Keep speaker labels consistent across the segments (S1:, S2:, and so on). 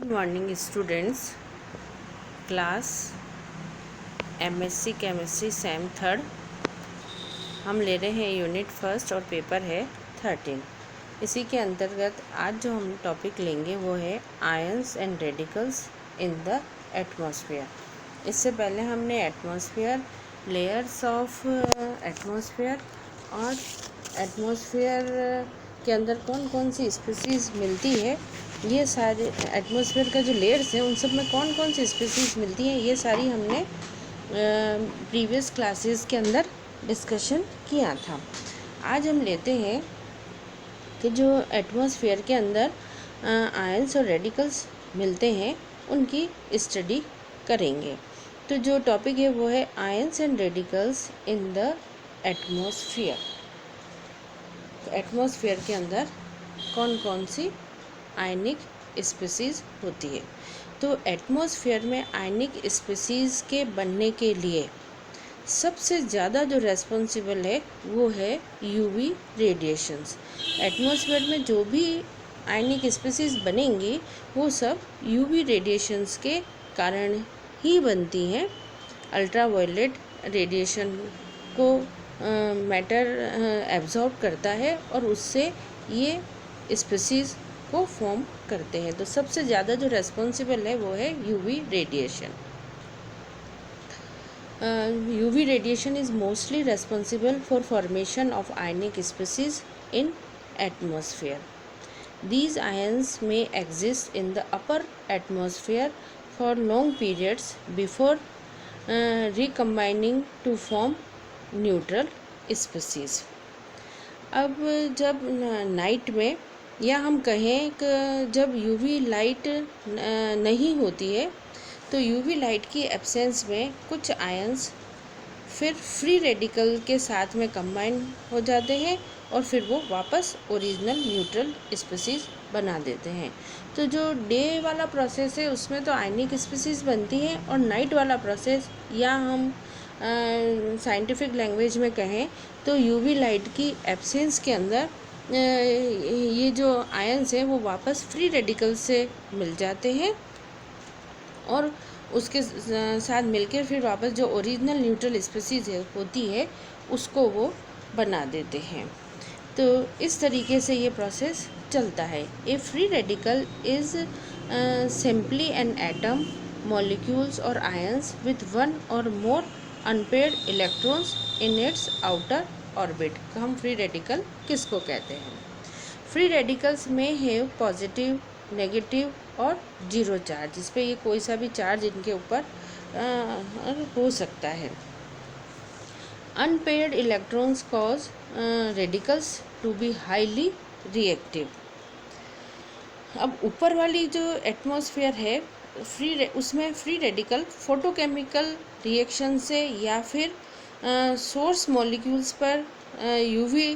S1: Good morning students. Class MSc chemistry same third हम ले रहे हैं यूनिट फर्स्ट और पेपर है 13। इसी के अंतर्गत आज जो हम टॉपिक लेंगे वो है ions and radicals in the atmosphere. इससे पहले हमने एटमॉस्फेयर, लेयर्स ऑफ एटमॉस्फेयर और एटमॉस्फेयर के अंदर कौन कौन सी स्पीसीज़ मिलती है, ये सारे एटमॉस्फेयर का जो लेयर्स हैं उन सब में कौन कौन सी स्पीसीज़ मिलती हैं, ये सारी हमने प्रीवियस क्लासेस के अंदर डिस्कशन किया था। आज हम लेते हैं कि जो एटमॉस्फेयर के अंदर आयंस और रेडिकल्स मिलते हैं उनकी स्टडी करेंगे। तो जो टॉपिक है वो है ions and radicals in the atmosphere. Atmosphere के अंदर कौन कौन सी आयनिक स्पीसीज़ होती है। तो एटमॉस्फेयर में आयनिक स्पीसीज़ के बनने के लिए सबसे ज़्यादा जो रेस्पॉन्सिबल है वो है यूवी रेडिएशंस। एटमॉस्फेयर में जो भी आयनिक स्पीसीज़ बनेंगी वो सब यूवी रेडिएशंस के कारण ही बनती हैं। अल्ट्रावायलेट रेडिएशन को मैटर एब्जॉर्ब करता है और उससे ये स्पीसीज़ को फॉर्म करते हैं। तो सबसे ज़्यादा जो रेस्पॉन्सिबल है वो है UV radiation. UV radiation is mostly responsible for formation of ionic species in atmosphere. These ions may exist in the upper atmosphere for long periods before recombining to form neutral species. अब जब night में या हम कहें कि जब UV light नहीं होती है तो यूवी लाइट की एब्सेंस में कुछ आयंस फिर फ्री रेडिकल के साथ में कंबाइन हो जाते हैं और फिर वो वापस ओरिजिनल न्यूट्रल स्पीसीज़ बना देते हैं। तो जो डे वाला प्रोसेस है उसमें तो आयनिक स्पीसीज़ बनती हैं और नाइट वाला प्रोसेस या हम साइंटिफिक लैंग्वेज में कहें तो यूवी लाइट की एब्सेंस के अंदर ये जो आयंस हैं वो वापस फ्री रेडिकल से मिल जाते हैं और उसके साथ मिलकर फिर वापस जो ओरिजिनल न्यूट्रल स्पीसीज़ है होती है उसको वो बना देते हैं। तो इस तरीके से ये प्रोसेस चलता है। A free radical is simply an atom, molecules और ions with one or more unpaired electrons in its outer orbit. हम फ्री रेडिकल किसको कहते हैं? फ्री रेडिकल्स में हैव पॉजिटिव, नेगेटिव और जीरो चार्ज। इस पर ये कोई सा भी चार्ज इनके ऊपर हो सकता है। Unpaired electrons cause radicals to be highly reactive. अब ऊपर वाली जो एटमॉस्फेयर है उसमें फ्री रेडिकल फोटोकेमिकल रिएक्शन से या फिर सोर्स मॉलिक्यूल्स पर यूवी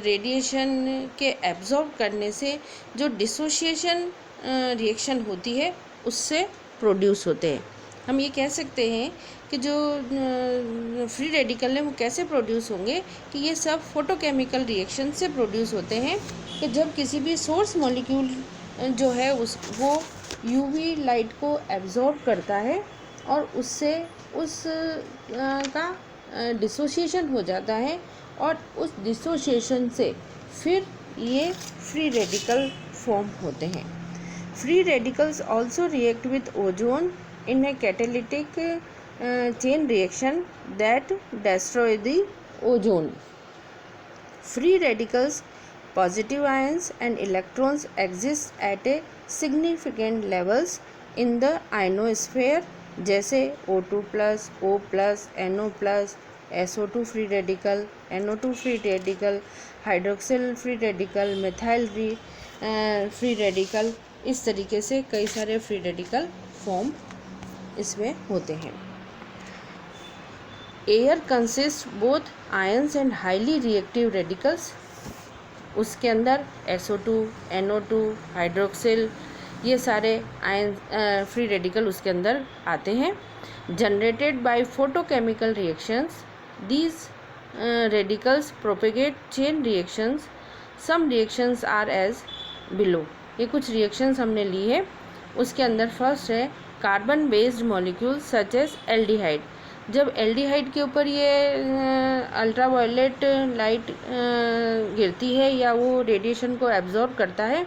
S1: रेडिएशन के एब्जॉर्ब करने से जो डिसोसिएशन रिएक्शन होती है उससे प्रोड्यूस होते हैं। हम ये कह सकते हैं कि जो फ्री रेडिकल है वो कैसे प्रोड्यूस होंगे कि ये सब फोटोकेमिकल रिएक्शन से प्रोड्यूस होते हैं कि जब किसी भी सोर्स मॉलिक्यूल जो है वो यूवी लाइट को एब्जॉर्ब करता है और उससे उस का डिसोसिएशन हो जाता है और उस डिसोसिएशन से फिर ये फ्री रेडिकल फॉर्म होते हैं। Free radicals also react with ozone in a catalytic chain reaction that destroy the ozone. Free radicals, positive ions and electrons exist at a significant levels in the ionosphere जैसे O2+, O+, NO+, SO2 free radical, NO2 free radical, hydroxyl free radical, methyl free radical. इस तरीके से कई सारे free radical form इसमें होते हैं। Air consist both ions and highly reactive radicals. उसके अंदर SO2, NO2, हाइड्रोक्सिल ये सारे आयन फ्री रेडिकल उसके अंदर आते हैं। Generated by photochemical reactions, these radicals propagate chain reactions. Some reactions are as below. ये कुछ रिएक्शंस हमने ली है उसके अंदर फर्स्ट है carbon based molecule such as aldehyde. जब एल्डिहाइड के ऊपर ये अल्ट्रावायलेट लाइट गिरती है या वो रेडिएशन को एब्जॉर्ब करता है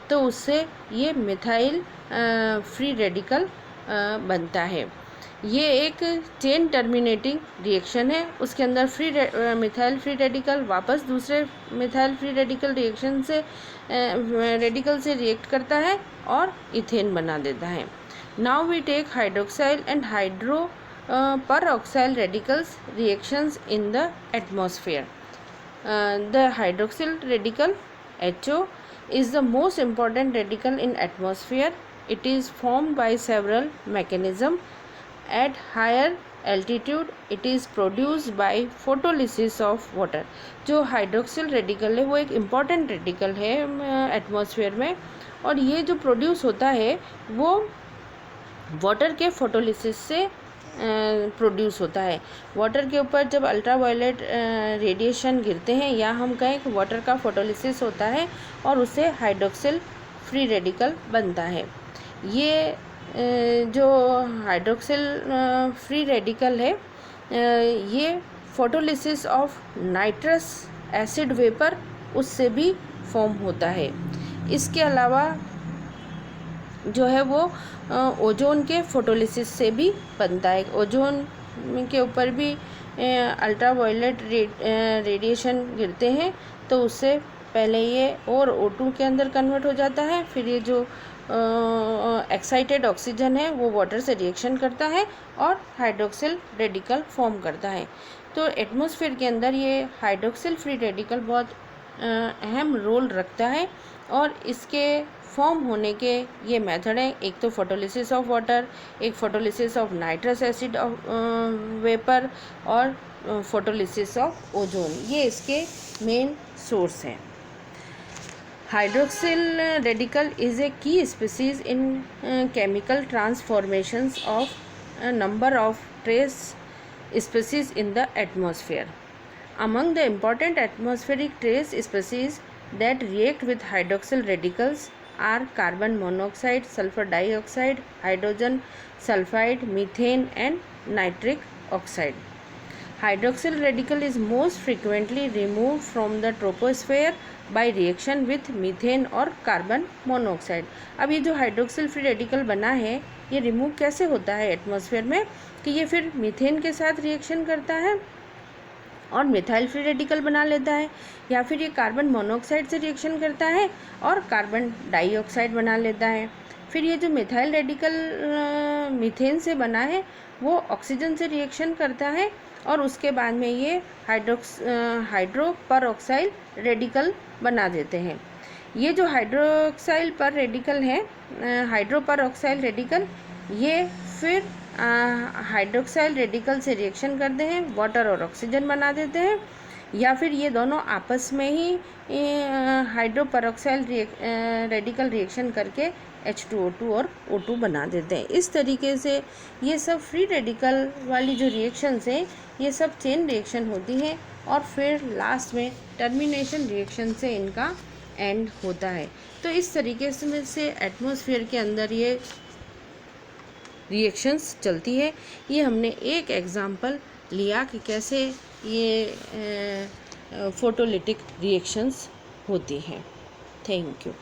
S1: तो उससे ये मिथाइल फ्री रेडिकल बनता है। ये एक चेन टर्मिनेटिंग रिएक्शन है। उसके अंदर मिथाइल फ्री रेडिकल वापस दूसरे मिथाइल फ्री रेडिकल रेडिकल से रिएक्ट करता है और इथेन बना देता है। Now we take hydroxyl and hydro peroxyl radicals reactions in the atmosphere. The hydroxyl radical HO is the most important radical in atmosphere. It is formed by several mechanisms. At higher altitude it is produced by photolysis of water. जो hydroxyl radical है वो एक important radical है atmosphere में, और ये जो produce होता है वो वाटर के फोटोलिसिस से प्रोड्यूस होता है। वाटर के ऊपर जब अल्ट्रावायलेट रेडिएशन गिरते हैं या हम कहें कि वाटर का फोटोलिसिस होता है और उससे हाइड्रोक्सिल फ्री रेडिकल बनता है। ये जो हाइड्रोक्सिल फ्री रेडिकल है ये photolysis of nitrous acid vapour उससे भी फॉर्म होता है। इसके अलावा जो है वो ओजोन के फोटोलिसिस से भी बनता है। ओजोन के ऊपर भी अल्ट्रावायलेट रेडिएशन गिरते हैं तो उससे पहले ये और O2 के अंदर कन्वर्ट हो जाता है, फिर ये जो एक्साइटेड ऑक्सीजन है वो वाटर से रिएक्शन करता है और हाइड्रोक्सिल रेडिकल फॉर्म करता है। तो एटमॉस्फेयर के अंदर ये हाइड्रोक्सिल फ्री रेडिकल बहुत अहम रोल रखता है और इसके फॉर्म होने के ये मेथड हैं। एक तो फोटोलिसिस ऑफ वाटर, एक photolysis of nitrous acid vapour और फोटोलिसिस ऑफ ओजोन, ये इसके मेन सोर्स हैं। हाइड्रोक्सिल रेडिकल इज़ ए की species in chemical transformations of number of trace species in the atmosphere. Among the important atmospheric trace species that react with hydroxyl radicals are carbon monoxide, sulfur dioxide, hydrogen sulfide, methane and nitric oxide. Hydroxyl radical is most frequently removed from the troposphere by reaction with methane और carbon monoxide. अब ये जो hydroxyl free radical बना है ये remove कैसे होता है एटमॉस्फेयर में कि ये फिर मीथेन के साथ रिएक्शन करता है और मिथाइल फ्री रेडिकल बना लेता है, या फिर ये कार्बन मोनोऑक्साइड से रिएक्शन करता है और कार्बन डाइऑक्साइड बना लेता है। फिर ये जो मिथाइल रेडिकल मीथेन से बना है वो ऑक्सीजन से रिएक्शन करता है और उसके बाद में ये हाइड्रो परऑक्साइल रेडिकल बना देते हैं। ये जो हाइड्रोक्साइल पर रेडिकल है, हाइड्रो परऑक्साइल रेडिकल, ये फिर हाइड्रोक्साइल रेडिकल से रिएक्शन करते हैं, वाटर और ऑक्सीजन बना देते हैं, या फिर ये दोनों आपस में ही हाइड्रो परऑक्साइल रेडिकल रिएक्शन करके H2O2 और O2 बना देते हैं। इस तरीके से ये सब फ्री रेडिकल वाली जो रिएक्शंस हैं ये सब चेन रिएक्शन होती हैं और फिर लास्ट में टर्मिनेशन रिएक्शन से इनका एंड होता है। तो इस तरीके से एटमॉस्फेयर के अंदर ये रिएक्शंस चलती है। ये हमने एक एग्जांपल लिया कि कैसे ये फोटोलिटिक रिएक्शंस होती हैं। Thank you.